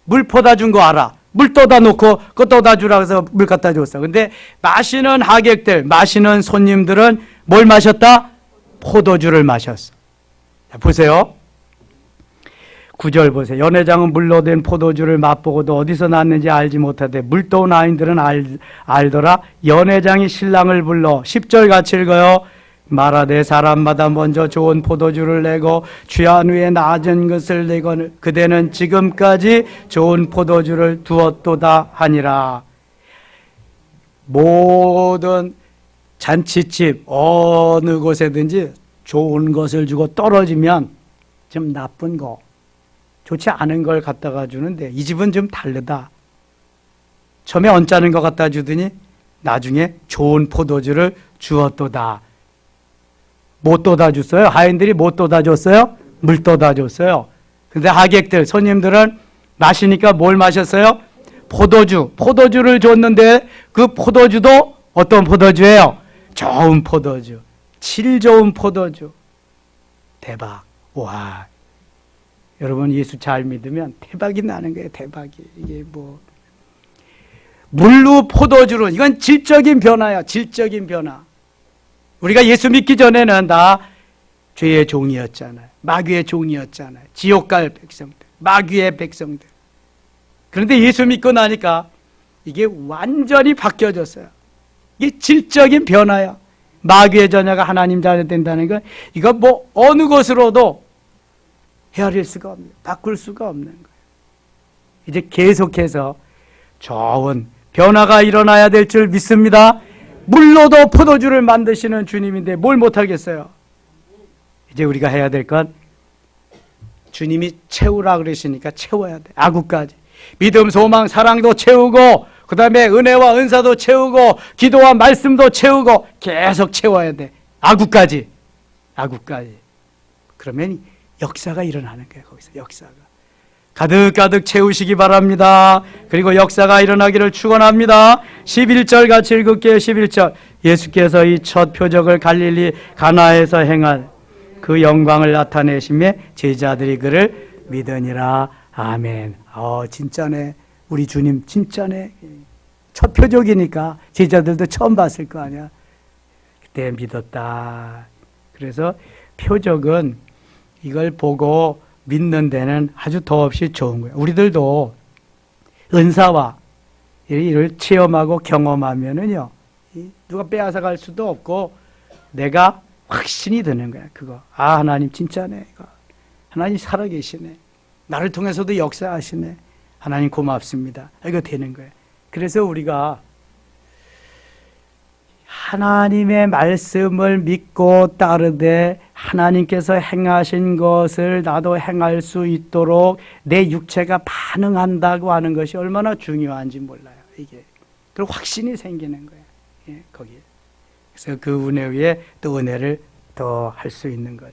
물 퍼다 준 거 알아. 물 떠다 놓고 그거 떠다 주라고 해서 물 갖다 줬어. 근데 마시는 하객들, 마시는 손님들은 뭘 마셨다? 포도주를 마셨어. 자, 보세요. 9절 보세요. 연회장은 물로 된 포도주를 맛보고도 어디서 났는지 알지 못하되 물떠온 하인들은 알더라. 연회장이 신랑을 불러 10절 같이 읽어요. 말하되 사람마다 먼저 좋은 포도주를 내고 취한 후에 낮은 것을 내고 그대는 지금까지 좋은 포도주를 두었도다 하니라. 모든 잔치집 어느 곳에든지 좋은 것을 주고 떨어지면 좀 나쁜 거, 좋지 않은 걸 갖다가 주는데 이 집은 좀 다르다. 처음에 언짢은 거 갖다 주더니 나중에 좋은 포도주를 주었도다. 못 떠다 줬어요? 하인들이 못 떠다 줬어요? 물 떠다 줬어요. 근데 하객들, 손님들은 마시니까 뭘 마셨어요? 포도주. 포도주를 줬는데 그 포도주도 어떤 포도주예요? 좋은 포도주. 질 좋은 포도주. 대박. 와. 여러분 예수 잘 믿으면 대박이 나는 거예요. 대박이. 이게 뭐. 물로 포도주로. 이건 질적인 변화야. 질적인 변화. 우리가 예수 믿기 전에는 다 죄의 종이었잖아요. 마귀의 종이었잖아요. 지옥 갈 백성들, 마귀의 백성들. 그런데 예수 믿고 나니까 이게 완전히 바뀌어졌어요. 이게 질적인 변화야. 마귀의 자녀가 하나님 자녀 된다는 건 이거 뭐 어느 것으로도 헤아릴 수가 없는, 바꿀 수가 없는 거예요. 이제 계속해서 좋은 변화가 일어나야 될 줄 믿습니다. 물로도 포도주를 만드시는 주님인데 뭘 못하겠어요? 이제 우리가 해야 될 건 주님이 채우라 그러시니까 채워야 돼. 아구까지. 믿음, 소망, 사랑도 채우고 그 다음에 은혜와 은사도 채우고 기도와 말씀도 채우고 계속 채워야 돼. 아구까지. 아구까지. 그러면 역사가 일어나는 거예요. 거기서 역사가. 가득가득 채우시기 바랍니다. 그리고 역사가 일어나기를 축원합니다. 11절 같이 읽을게요. 11절. 예수께서 이 첫 표적을 갈릴리 가나에서 행한 그 영광을 나타내시며 제자들이 그를 믿으니라. 아멘. 진짜네. 우리 주님 진짜네. 첫 표적이니까 제자들도 처음 봤을 거 아니야. 그때 믿었다. 그래서 표적은 이걸 보고 믿는 데는 아주 더없이 좋은 거예요. 우리들도 은사와 이를 체험하고 경험하면은요, 누가 빼앗아 갈 수도 없고 내가 확신이 드는 거야. 그거. 하나님 진짜네. 이거. 하나님 살아계시네. 나를 통해서도 역사하시네. 하나님 고맙습니다. 이거 되는 거예요. 그래서 우리가 하나님의 말씀을 믿고 따르되 하나님께서 행하신 것을 나도 행할 수 있도록 내 육체가 반응한다고 하는 것이 얼마나 중요한지 몰라요. 이게. 그리고 확신이 생기는 거예요. 예, 거기에. 그래서 그 은혜 위에 또 은혜를 더 할 수 있는 것.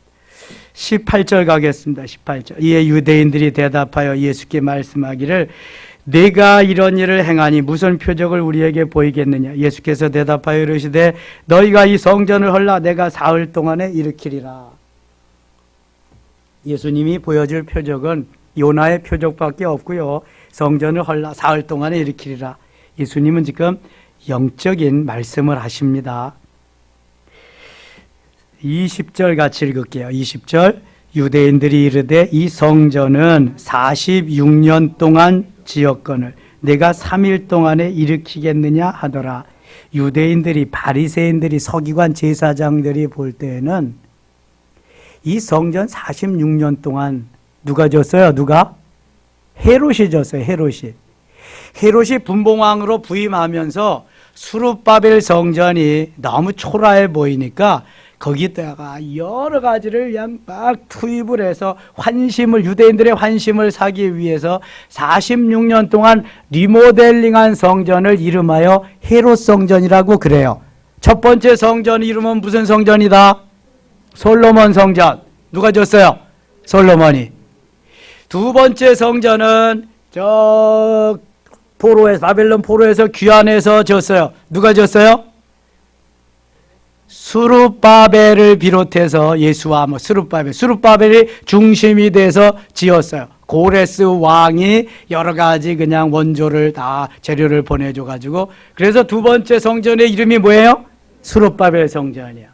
18절 가겠습니다. 18절. 이에 유대인들이 대답하여 예수께 말씀하기를 내가 이런 일을 행하니 무슨 표적을 우리에게 보이겠느냐. 예수께서 대답하여 이르시되 너희가 이 성전을 헐라 내가 사흘 동안에 일으키리라. 예수님이 보여줄 표적은 요나의 표적밖에 없고요. 성전을 헐라 사흘 동안에 일으키리라. 예수님은 지금 영적인 말씀을 하십니다. 20절 같이 읽을게요. 20절. 유대인들이 이르되 이 성전은 46년 동안 지었거늘 내가 3일 동안에 일으키겠느냐 하더라. 유대인들이, 바리새인들이, 서기관 제사장들이 볼 때는 이 성전 46년 동안 누가 졌어요? 누가? 헤롯이 졌어요. 헤롯이 분봉왕으로 부임하면서 수룹바벨 성전이 너무 초라해 보이니까 거기다가 여러 가지를 그냥 막 투입을 해서 유대인들의 환심을 사기 위해서 46년 동안 리모델링한 성전을 이름하여 헤롯 성전이라고 그래요. 첫 번째 성전 이름은 무슨 성전이다? 솔로몬 성전. 누가 졌어요? 솔로몬이. 두 번째 성전은 바벨론 포로에서 귀환해서 졌어요. 누가 졌어요? 수룹바벨을 비롯해서 예수와 수룹바벨이 중심이 돼서 지었어요. 고레스 왕이 여러 가지 그냥 원조를 다 재료를 보내줘 가지고 그래서 두 번째 성전의 이름이 뭐예요? 수룹바벨 성전이야.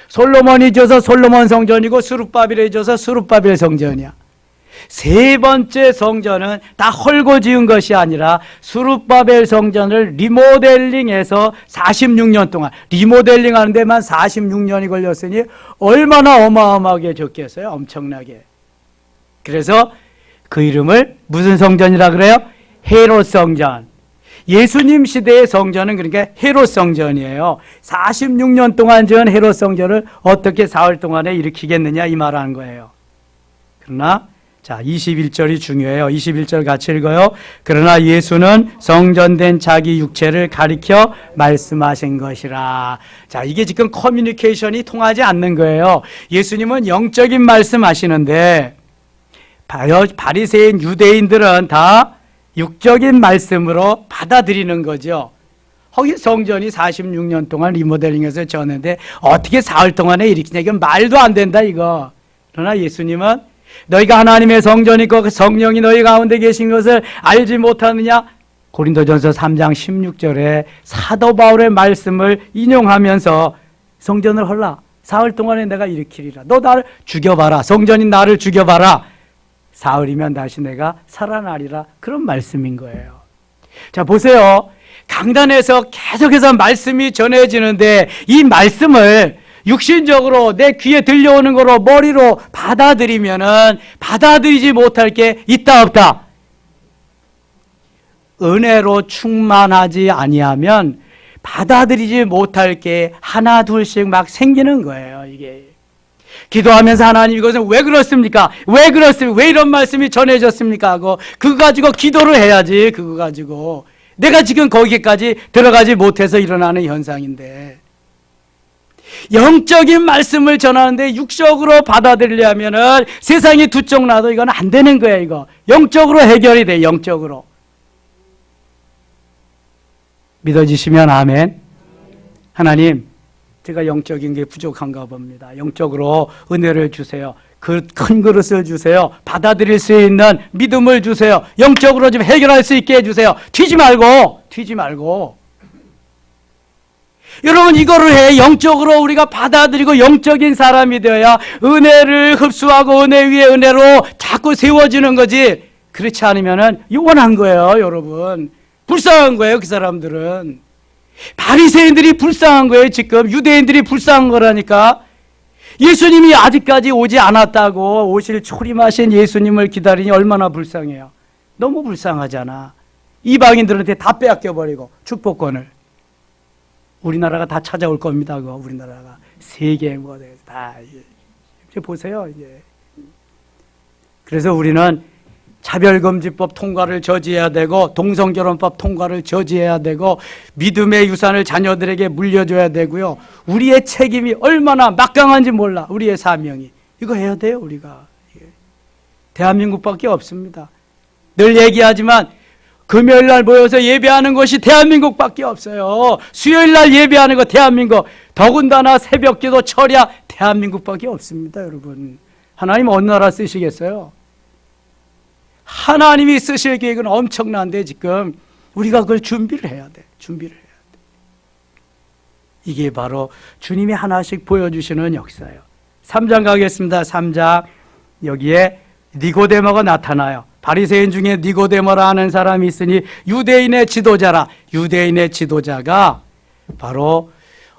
솔로몬이 져서 솔로몬 성전이고 수룹바벨이 져서 수룹바벨 성전이야. 세 번째 성전은 다 헐고 지은 것이 아니라 수룹바벨 성전을 리모델링해서 46년 동안 리모델링 하는 데만 46년이 걸렸으니 얼마나 어마어마하게 적겠어요? 엄청나게. 그래서 그 이름을 무슨 성전이라 그래요? 헤롯 성전. 예수님 시대의 성전은 그러니까 헤롯 성전이에요. 46년 동안 지은 헤롯 성전을 어떻게 사흘 동안에 일으키겠느냐 이 말하는 거예요. 그러나 21절이 중요해요. 21절 같이 읽어요. 그러나 예수는 성전된 자기 육체를 가리켜 말씀하신 것이라. 이게 지금 커뮤니케이션이 통하지 않는 거예요. 예수님은 영적인 말씀 하시는데 바리새인 유대인들은 다 육적인 말씀으로 받아들이는 거죠. 거기 성전이 46년 동안 리모델링해서 졌는데 어떻게 사흘 동안에 일으키냐. 이건 말도 안 된다 이거. 그러나 예수님은 너희가 하나님의 성전이고 성령이 너희 가운데 계신 것을 알지 못하느냐? 고린도전서 3장 16절에 사도 바울의 말씀을 인용하면서 성전을 헐라 사흘 동안에 내가 일으키리라. 너 나를 죽여봐라. 성전인 나를 죽여봐라. 사흘이면 다시 내가 살아나리라. 그런 말씀인 거예요. 자, 보세요. 강단에서 계속해서 말씀이 전해지는데 이 말씀을 육신적으로 내 귀에 들려오는 거로 머리로 받아들이면은 받아들이지 못할 게 있다 없다. 은혜로 충만하지 아니하면 받아들이지 못할 게 하나 둘씩 막 생기는 거예요. 이게 기도하면서 하나님 이것은 왜 그렇습니까? 왜 그렇습니까? 왜 이런 말씀이 전해졌습니까? 하고 그거 가지고 기도를 해야지. 그거 가지고 내가 지금 거기까지 들어가지 못해서 일어나는 현상인데, 영적인 말씀을 전하는데 육적으로 받아들이려면은 세상이 두 쪽 나도 이건 안 되는 거예요. 이거 영적으로 해결이 돼. 영적으로 믿어지시면 아멘. 하나님, 제가 영적인 게 부족한가 봅니다. 영적으로 은혜를 주세요. 그 큰 그릇을 주세요. 받아들일 수 있는 믿음을 주세요. 영적으로 좀 해결할 수 있게 해주세요. 튀지 말고. 여러분, 이거를 해. 영적으로 우리가 받아들이고 영적인 사람이 되어야 은혜를 흡수하고 은혜 위에 은혜로 자꾸 세워지는 거지. 그렇지 않으면은 요원한 거예요, 여러분. 불쌍한 거예요, 그 사람들은. 바리새인들이 불쌍한 거예요, 지금. 유대인들이 불쌍한 거라니까. 예수님이 아직까지 오지 않았다고 오실 초림하신 예수님을 기다리니 얼마나 불쌍해요. 너무 불쌍하잖아. 이방인들한테 다 빼앗겨버리고 축복권을. 우리나라가 다 찾아올 겁니다. 그거 우리나라가 세계 뭐 다 이제 보세요. 이제 그래서 우리는 차별금지법 통과를 저지해야 되고 동성결혼법 통과를 저지해야 되고 믿음의 유산을 자녀들에게 물려줘야 되고요. 우리의 책임이 얼마나 막강한지 몰라. 우리의 사명이 이거 해야 돼요. 우리가 대한민국밖에 없습니다. 늘 얘기하지만 금요일 날 모여서 예배하는 것이 대한민국밖에 없어요. 수요일 날 예배하는 거 대한민국, 더군다나 새벽기도 철야 대한민국밖에 없습니다. 여러분, 하나님 어느 나라 쓰시겠어요? 하나님이 쓰실 계획은 엄청난데 지금 우리가 그걸 준비를 해야 돼. 이게 바로 주님이 하나씩 보여주시는 역사예요. 3장 가겠습니다. 3장 여기에 니고데모가 나타나요. 바리새인 중에 니고데모라 하는 사람이 있으니 유대인의 지도자라. 유대인의 지도자가 바로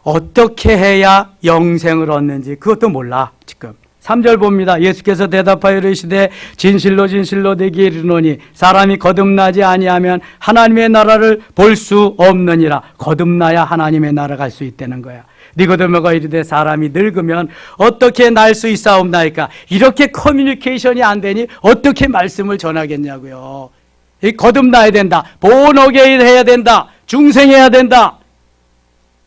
어떻게 해야 영생을 얻는지 그것도 몰라. 지금 3절 봅니다. 예수께서 대답하여 이르시되 진실로 내게 이르노니 사람이 거듭나지 아니하면 하나님의 나라를 볼 수 없느니라. 거듭나야 하나님의 나라 갈 수 있다는 거야. 니고데모가 이르되 사람이 늙으면 어떻게 날 수 있사옵나이까. 이렇게 커뮤니케이션이 안 되니 어떻게 말씀을 전하겠냐고요. 거듭나야 된다. 본어게인 해야 된다. 중생해야 된다.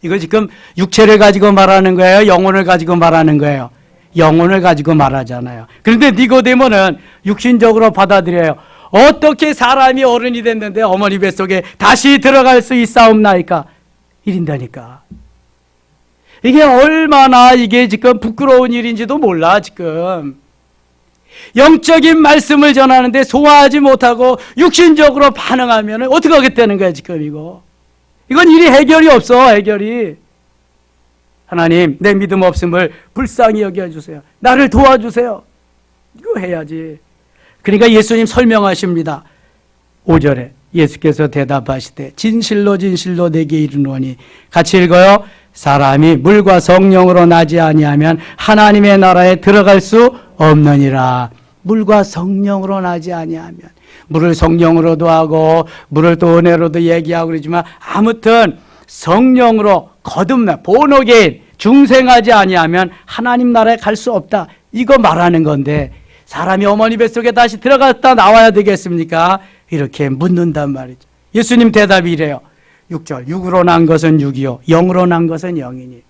이거 지금 육체를 가지고 말하는 거예요? 영혼을 가지고 말하는 거예요? 영혼을 가지고 말하잖아요. 그런데 니고데모는 육신적으로 받아들여요. 어떻게 사람이 어른이 됐는데 어머니 뱃속에 다시 들어갈 수 있사옵나이까. 이린다니까. 이게 얼마나 이게 지금 부끄러운 일인지도 몰라. 지금 영적인 말씀을 전하는데 소화하지 못하고 육신적으로 반응하면 어떻게 하겠다는 거야. 지금 이건 일이 해결이 없어. 해결이. 하나님, 내 믿음 없음을 불쌍히 여겨주세요. 나를 도와주세요. 이거 해야지. 그러니까 예수님 설명하십니다. 5절에 예수께서 대답하시되 진실로 내게 이르노니, 같이 읽어요. 사람이 물과 성령으로 나지 아니하면 하나님의 나라에 들어갈 수 없느니라. 물과 성령으로 나지 아니하면, 물을 성령으로도 하고 물을 또 은혜로도 얘기하고 그러지만 아무튼 성령으로 거듭나 본어게인 중생하지 아니하면 하나님 나라에 갈 수 없다. 이거 말하는 건데 사람이 어머니 뱃속에 다시 들어갔다 나와야 되겠습니까? 이렇게 묻는단 말이죠. 예수님 대답이 이래요. 6절 육으로 난 것은 육이요 영으로 난 것은 영이니.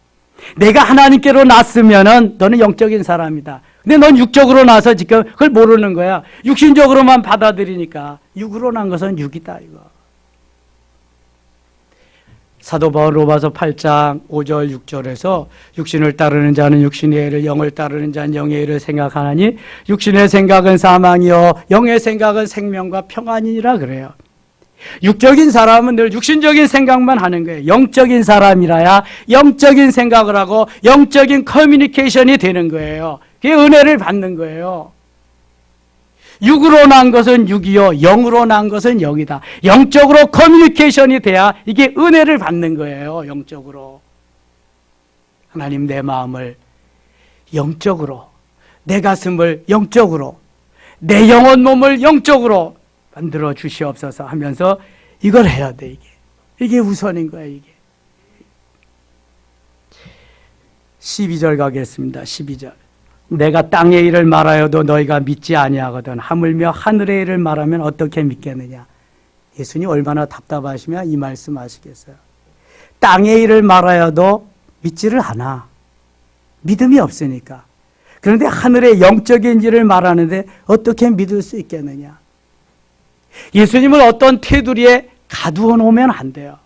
내가 하나님께로 났으면은 너는 영적인 사람이다. 근데 넌 육적으로 나서 지금 그걸 모르는 거야. 육신적으로만 받아들이니까. 육으로 난 것은 육이다 이거. 사도 바울 로마서 8장 5절 6절에서 육신을 따르는 자는 육신의 일을, 영을 따르는 자는 영의 일을 생각하나니 육신의 생각은 사망이요 영의 생각은 생명과 평안이니라 그래요. 육적인 사람은 늘 육신적인 생각만 하는 거예요. 영적인 사람이라야 영적인 생각을 하고 영적인 커뮤니케이션이 되는 거예요. 그게 은혜를 받는 거예요. 육으로 난 것은 육이요 영으로 난 것은 영이다. 영적으로 커뮤니케이션이 돼야 이게 은혜를 받는 거예요. 영적으로. 하나님, 내 마음을 영적으로, 내 가슴을 영적으로, 내 영혼 몸을 영적으로 만들어 주시옵소서 하면서 이걸 해야 돼. 이게 우선인 거야. 이게 12절 가겠습니다. 12절 내가 땅의 일을 말하여도 너희가 믿지 아니하거든 하물며 하늘의 일을 말하면 어떻게 믿겠느냐. 예수님 얼마나 답답하시면 이 말씀 하시겠어요. 땅의 일을 말하여도 믿지를 않아. 믿음이 없으니까. 그런데 하늘의 영적인 일을 말하는데 어떻게 믿을 수 있겠느냐. 예수님을 어떤 테두리에 가두어 놓으면 안 돼요.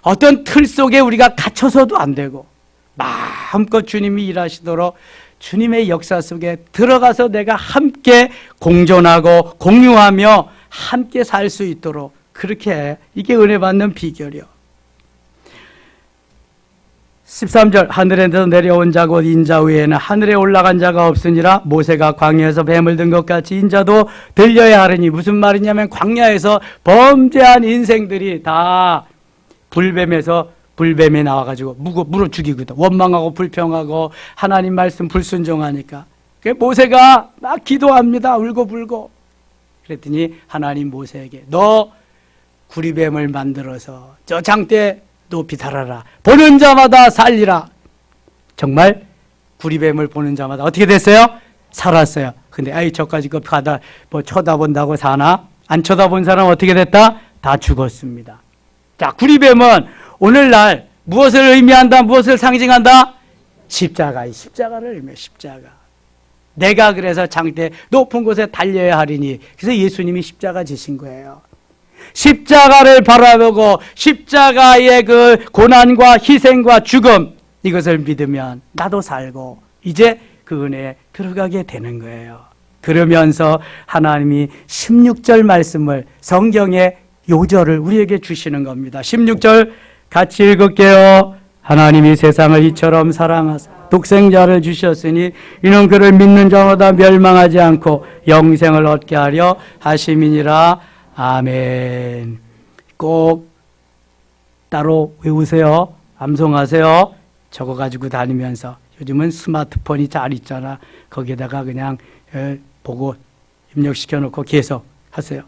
어떤 틀 속에 우리가 갇혀서도 안 되고 마음껏 주님이 일하시도록 주님의 역사 속에 들어가서 내가 함께 공존하고 공유하며 함께 살 수 있도록 그렇게 이게 은혜 받는 비결이요. 13절 하늘에서 내려온 자 곧 인자 외에는 하늘에 올라간 자가 없으니라. 모세가 광야에서 뱀을 든 것 같이 인자도 들려야 하리니. 무슨 말이냐면 광야에서 범죄한 인생들이 다 불뱀에 나와가지고 물어 죽이거든. 원망하고 불평하고 하나님 말씀 불순종하니까. 모세가 막 기도합니다. 울고불고. 그랬더니 하나님 모세에게 너 구리뱀을 만들어서 저 장대 높이 달아라. 보는 자마다 살리라. 정말 구리뱀을 보는 자마다 어떻게 됐어요? 살았어요. 근데 아이 저까지 그 가다 뭐 쳐다본다고 사나? 안 쳐다본 사람 어떻게 됐다? 다 죽었습니다. 자, 구리뱀은 오늘날 무엇을 의미한다? 무엇을 상징한다? 십자가를 의미해. 십자가. 내가 그래서 장대 높은 곳에 달려야 하리니. 그래서 예수님이 십자가 지신 거예요. 십자가를 바라보고 십자가의 그 고난과 희생과 죽음 이것을 믿으면 나도 살고 이제 그 은혜에 들어가게 되는 거예요. 그러면서 하나님이 16절 말씀을 성경의 요절을 우리에게 주시는 겁니다. 16절 같이 읽을게요. 하나님이 세상을 이처럼 사랑하사 독생자를 주셨으니 이는 그를 믿는 자마다 멸망하지 않고 영생을 얻게 하려 하심이니라. 아멘. 꼭 따로 외우세요. 암송하세요. 적어가지고 다니면서. 요즘은 스마트폰이 잘 있잖아. 거기에다가 그냥 보고 입력시켜 놓고 계속 하세요.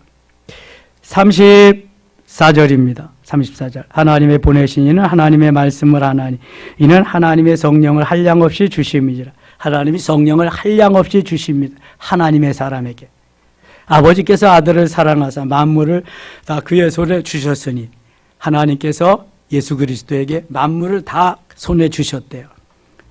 34절입니다. 34절. 하나님의 보내신 이는 하나님의 말씀을 하나니 이는 하나님의 성령을 한량없이 주심이니라. 하나님이 성령을 한량없이 주십니다. 하나님의 사람에게. 아버지께서 아들을 사랑하사 만물을 다 그의 손에 주셨으니 하나님께서 예수 그리스도에게 만물을 다 손에 주셨대요.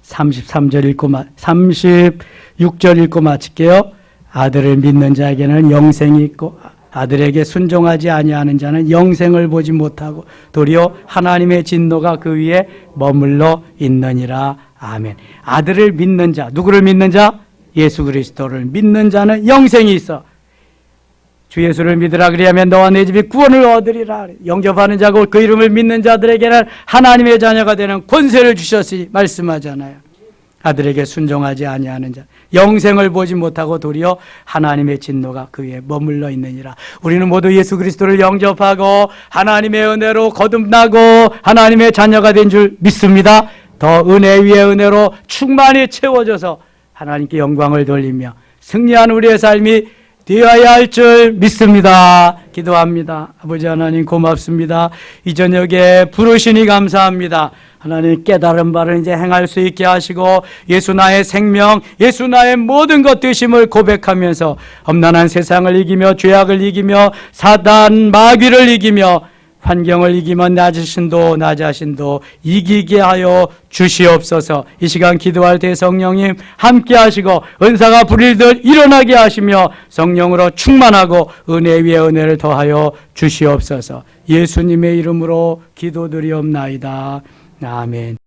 33절 읽고 36절 읽고 마칠게요. 아들을 믿는 자에게는 영생이 있고 아들에게 순종하지 아니하는 자는 영생을 보지 못하고 도리어 하나님의 진노가 그 위에 머물러 있느니라. 아멘. 아들을 믿는 자, 누구를 믿는 자? 예수 그리스도를 믿는 자는 영생이 있어. 주 예수를 믿으라 그리하면 너와 내 집이 구원을 얻으리라. 영접하는 자고 그 이름을 믿는 자들에게는 하나님의 자녀가 되는 권세를 주셨으니 말씀하잖아요. 아들에게 순종하지 아니하는 자 영생을 보지 못하고 도리어 하나님의 진노가 그 위에 머물러 있느니라. 우리는 모두 예수 그리스도를 영접하고 하나님의 은혜로 거듭나고 하나님의 자녀가 된 줄 믿습니다. 더 은혜 위에 은혜로 충만히 채워져서 하나님께 영광을 돌리며 승리하는 우리의 삶이 되어야 할 줄 믿습니다. 기도합니다. 아버지 하나님 고맙습니다. 이 저녁에 부르시니 감사합니다. 하나님 깨달은 바를 이제 행할 수 있게 하시고 예수 나의 생명, 예수 나의 모든 것 되심을 고백하면서 험난한 세상을 이기며 죄악을 이기며 사단 마귀를 이기며 환경을 이기면 나 자신도 이기게 하여 주시옵소서. 이 시간 기도할 때 성령님 함께 하시고 은사가 불일들 일어나게 하시며 성령으로 충만하고 은혜 위에 은혜를 더하여 주시옵소서. 예수님의 이름으로 기도드리옵나이다. 아멘.